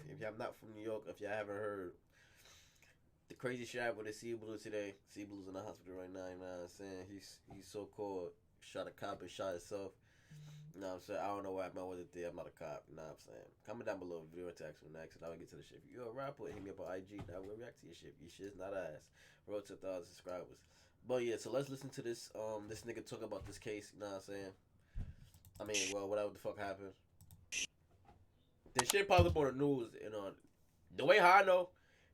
York, if y'all not from New York, if y'all haven't heard the crazy shit happened with C Blue today. C Blue's in the hospital right now. You know what I'm saying? He's so called shot a cop and shot himself. You know what I'm saying? I don't know why I wasn't there. I'm not a cop. You know what I'm saying? Comment down below, video text me next, and I will get to the shit. If you're a rapper, hit me up on IG. Now we'll react to your shit. Your shit's not ass. Road to 1,000 subscribers. But yeah, so let's listen to this. This nigga talk about this case. You know what I'm saying? I mean, well, whatever the fuck happened. This shit popped up on the news, and on the way how I know,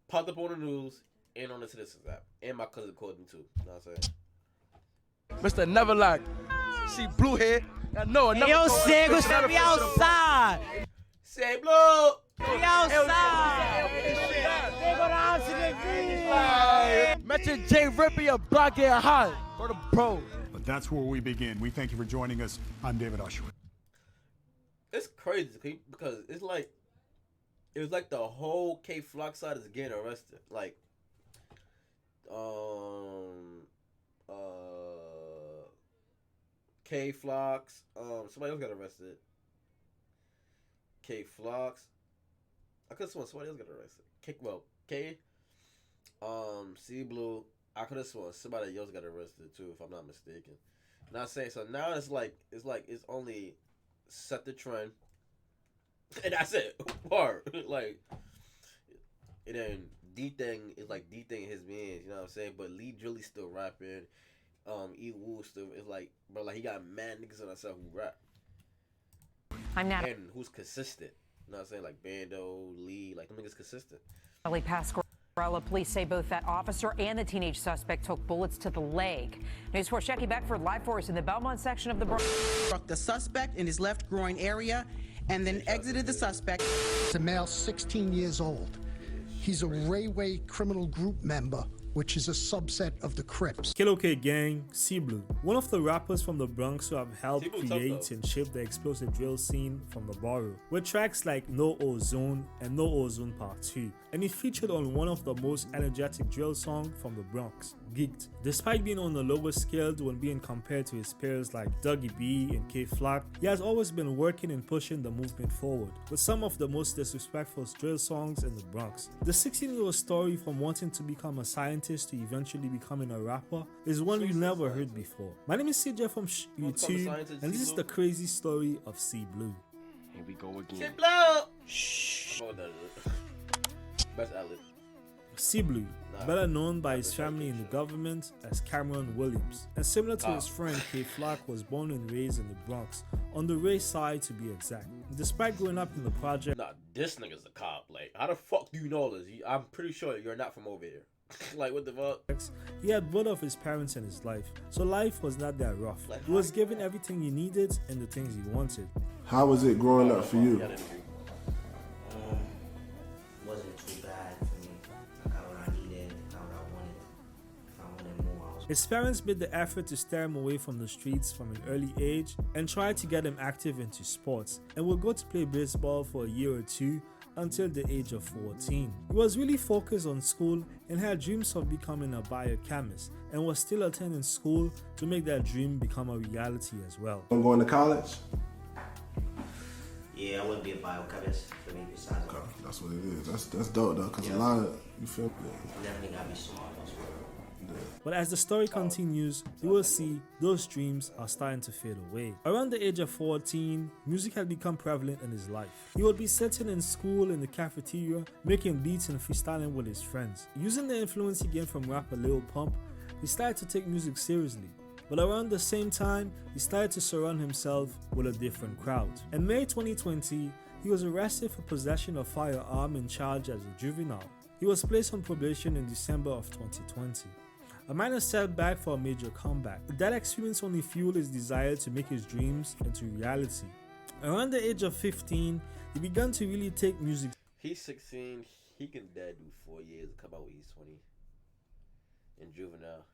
popped up on the news and on the Citizens app, and my cousin called me too. You know what I'm saying? Mr. Neverlock. See blue hair. I know another. Hey, yo, Sego, say we outside. Say blue. We outside. They go down to the V. Mention Jay Ripper, block it hot. For the pro. But that's where we begin. We thank you for joining us. I'm David Usher. It's crazy because it's like it was like the whole K Flock side is getting arrested. Like, K Flocks, somebody else got arrested. K Flocks, I could have sworn somebody else got arrested. K, C Blue, I could have sworn somebody else got arrested too, if I'm not mistaken. Not saying so. Now it's only set the trend, and that's it. Part like, and then D thing is like D thing his mans, you know what I'm saying? But Lee Drilly still rapping. E Woo still is like, bro, like he got mad niggas on himself who rap. I'm not. And who's consistent? You know what I'm saying? Like Bando, Lee, like them niggas consistent. Pasquarella, police say both that officer and the teenage suspect took bullets to the leg. News 4 Jackie Beckford live for us in the Belmont section of the Bronx. Struck the suspect in his left groin area and then exited the suspect. It's a male 16 years old. He's a Rayway criminal group member, which is a subset of the Crips. Kilo K Gang, C Blue, one of the rappers from the Bronx who have helped create and shape the explosive drill scene from the borough, with tracks like No Ozone and No Ozone Part 2, and he featured on one of the most energetic drill songs from the Bronx, Geeked. Despite being on the lower scale when being compared to his peers like Dougie B and K Flock, he has always been working and pushing the movement forward, with some of the most disrespectful drill songs in the Bronx. The 16-year-old story from wanting to become a scientist to eventually becoming a rapper is one you never heard before. My name is CJ from YouTube, and this is the crazy story of C Blue. Here we go again. C Blue! Shh. Best outlet. C Blue, better known by his family in the government as Cameron Williams, and similar to his friend K Flock, was born and raised in the Bronx, on the Ray side to be exact. Despite growing up in the project, nah, this nigga's a cop. Like, how the fuck do you know this? I'm pretty sure you're not from over here. Like, what the fuck? He had both of his parents in his life, so life was not that rough. He was given everything he needed and the things he wanted. How was it growing up for you? Wasn't too bad for me. I got what I needed, got what I wanted. If I wanted more, I was... His parents made the effort to steer him away from the streets from an early age and tried to get him active into sports, and would go to play baseball for a year or two until the age of 14. He was really focused on school and had dreams of becoming a biochemist, and was still attending school to make that dream become a reality as well. I'm going to college? Yeah, I wouldn't be a biochemist for me besides. Okay, that's what it is. That's dope though, because a lot of, you feel me? Definitely gotta be smart as well. But as the story continues, you will see those dreams are starting to fade away. Around the age of 14, music had become prevalent in his life. He would be sitting in school in the cafeteria, making beats and freestyling with his friends. Using the influence he gained from rapper Lil Pump, he started to take music seriously. But around the same time, he started to surround himself with a different crowd. In May 2020, he was arrested for possession of firearm and charged as a juvenile. He was placed on probation in December of 2020. A minor setback for a major comeback. That experience only fueled his desire to make his dreams into reality. Around the age of 15, he began to really take music. He's 16, he can do 4 years and come out when he's 20. In juvenile.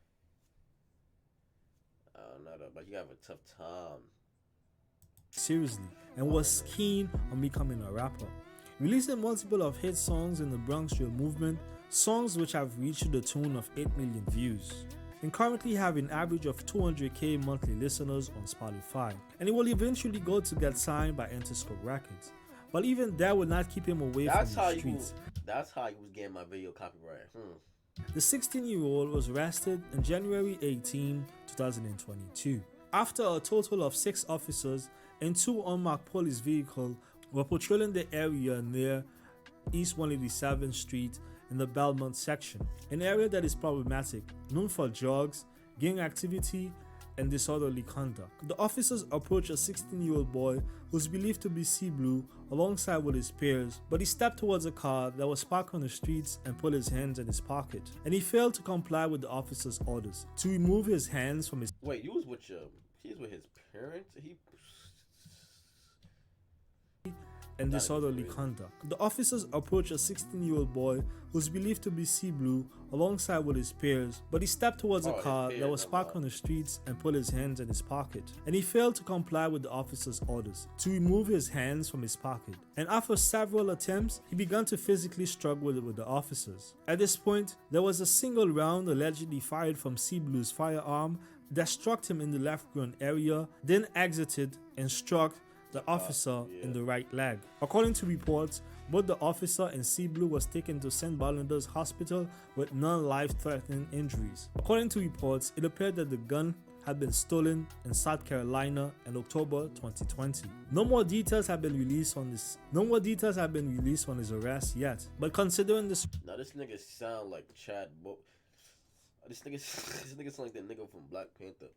I don't know, but you have a tough time. Seriously, and was keen on becoming a rapper. Releasing multiple of hit songs in the Bronx drill movement, songs which have reached the tune of 8 million views, and currently have an average of 200k monthly listeners on Spotify, and he will eventually go to get signed by Interscope Records. but even that would not keep him away from the streets. That's how he was getting my video copyright. The 16-year-old was arrested on January 18, 2022, after a total of 6 officers and 2 unmarked police vehicles were patrolling the area near East 187th Street in the Belmont section, an area that is problematic, known for drugs, gang activity, and disorderly conduct. The officers approached a 16-year-old boy who was believed to be C-Blue alongside with his peers, but he stepped towards a car that was parked on the streets and put his hands in his pocket, and he failed to comply with the officer's orders to remove his hands from his... Wait, he was with his parents? and disorderly conduct. The officers approached a 16-year-old boy who was believed to be C-Blue alongside with his peers, but he stepped towards a car that was parked on the streets and put his hands in his pocket, and he failed to comply with the officer's orders to remove his hands from his pocket. And after several attempts, he began to physically struggle with the officers. At this point, there was a single round allegedly fired from C-Blue's firearm that struck him in the left groin area, then exited and struck the officer in the right leg. According to reports, both the officer and C-Blue was taken to St. Barnabas Hospital with non-life-threatening injuries. According to reports, it appeared that the gun had been stolen in South Carolina in October 2020. No more details have been released on his arrest yet. But considering this, now this nigga sound like Chad this nigga sound like that nigga from Black Panther.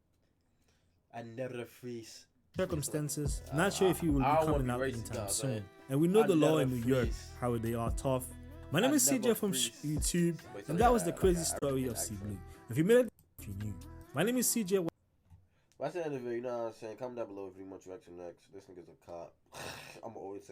I never freeze. Circumstances, not sure if he will be coming out anytime soon. And we know the law in New York, how they are tough. My name is CJ from YouTube, and that was the crazy story of C-Blue. If you made it, if you knew. My name is CJ. That's the end of it, you know what I'm saying? Comment down below if you want to reaction next. This nigga's a cop. I'm always say